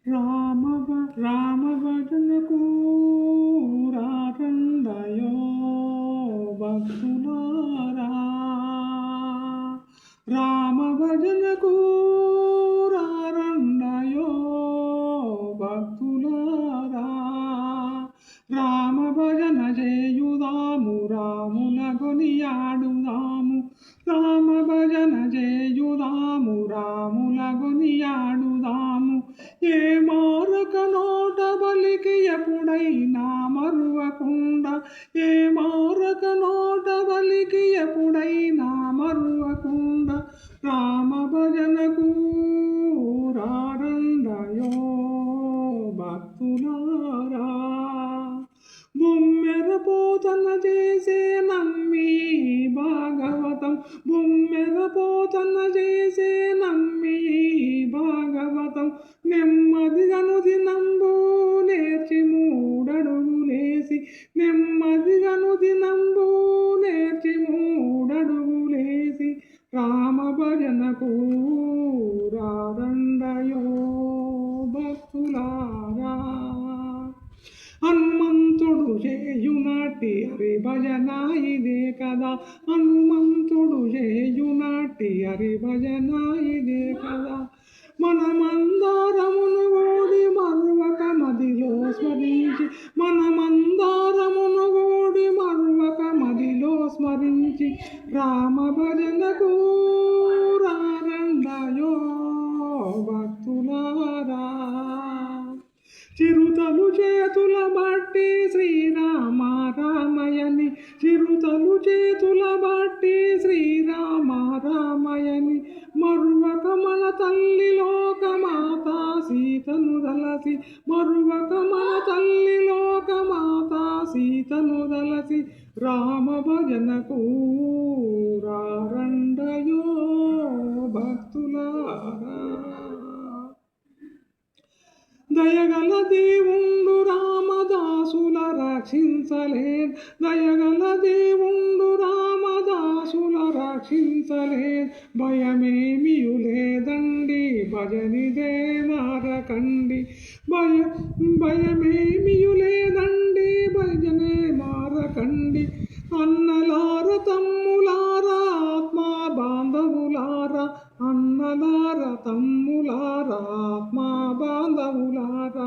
రామ రామ భజనకు రారండయో భక్తులారా, రామ భజనకు రారండయో భక్తులారా, రామ భజన చేయుదాము రాముల కొనియాడుదాము, రామ భజన చేయుదాము రాముల కొనియాడుదాము. ఏ మారక నోట బలికి ఎప్పుడైనా మరువకుండా, ఏ మారక నోట బలికి ఎప్పుడైనా మరువకుండా, రామ భజనకు రారండయో భక్తులారా. బొమ్మెర పోతన చేసే నమ్మి భాగవతం, బొమ్మెర పోతన చేసే నమ్మి భాగవతం, నెమ్మదిగను దినంబు నేర్చి మూడడుగులేసి, నెమ్మదిగను దినంబు నేర్చి మూడడుగులేసి, రామ భజనకు రారండయో భక్తులారా. హనుమంతుడు చేయునాటి హరి భజన ఇదే కదా, హనుమంతుడు చేయునాటి హరి భజన ఇదే కదా. మనమందారమును ఓడి మరువక మదిలో స్మరించి, మనమందారమును ఓడి మరువక మదిలో స్మరించి, రామ భజనకు రారండయో భక్తులారా. చిరుతలు చేతుల బట్టి శ్రీరామ రామయని, చిరుతలు చేతుల బట్టి శ్రీరామ రామయని, మరువక మన తల్లి లోకమాత సీతను దలసి, మరువక మన తల్లి లోకమాత సీతను దలసి, రామ భజనకు రారండయో భక్తులారా. దయగల దేవుండు రామదాసుల రక్షించలేద్, దయగల దేవుండు రామదాసుల రక్షించలేద్, భయమేమియు లేదండి భజనిదే మారకండి, భయమేమియు లేదండి భజనే మారకండి. అన్నలార తమ్ములారా ఆత్మా బాంధవులారా, అన్నలార తమ్ములారా ఆత్మా బాంధవులారా,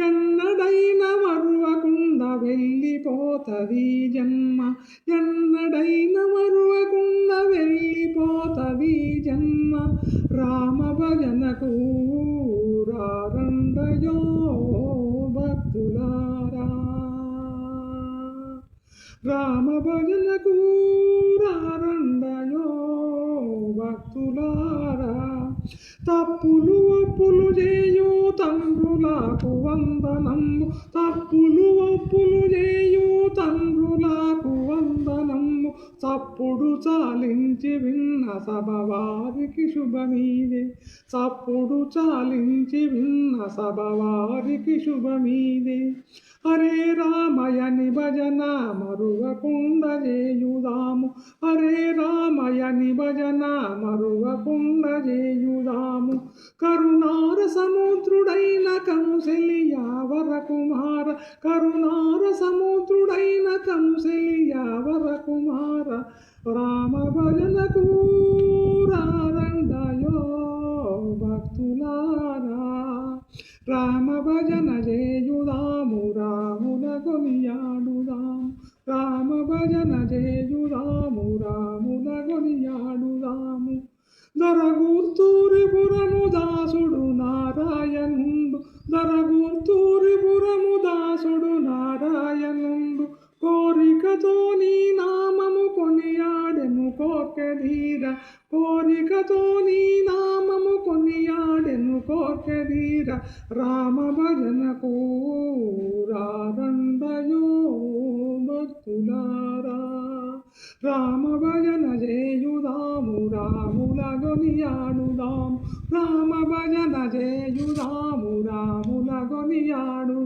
ఎన్నడైన మరువకుండా వెళ్ళిపోతది జన్మ, ఎన్నడైన మరువకుండా వెళ్ళిపోతది జన్మ, రామ భజనకు రారండయో భక్తులారా. రామ భజనకు రారండయో భక్తులారా. తప్పులు ఒప్పులు చేయు తండ్రులకు వందనము, తప్పులు ఒప్పులు చేయు తండ్రులకు వందనము, చప్పుడు చాలించి విన్న సభ వారికి శుభమీదే, చప్పుడు చాలించి విన్న సభ వారికి శుభమీదే. హరే రామయని భజన మరువకుండ చేయుదాము, హరే రామయని భజన మరువకుండ చేయుదాము. కరుణార సముద్రుడైన కౌసల్యావర కుమార, కరుణార సముద్రుడైన కౌసల్యావర కుమార, రామ భజనకు రారండయో భక్తులారా. రామ భజన చేయుదాము రాముల కొనియాడుదాము, రామ భజన చేయుదాము రాముల కొనియాడుదాము. దొరగూర్తూరిపురము దాసుడు నారాయణుండు, దొరగూర్తూరిపురము దాసుడు నారాయణుండు, కోరికతో నీ నామము కొనియాడెను కోర్కెదీర, కోరికతో నీ నామము కొనియాడెను కోర్కెదీర, రామ భజనకు రారండయో భక్తులారా. రామ భజన చేయుదాము రాముల కొనియాడుదాము, రామ భజన చేయుదాము రాముల కొనియాడుదాము.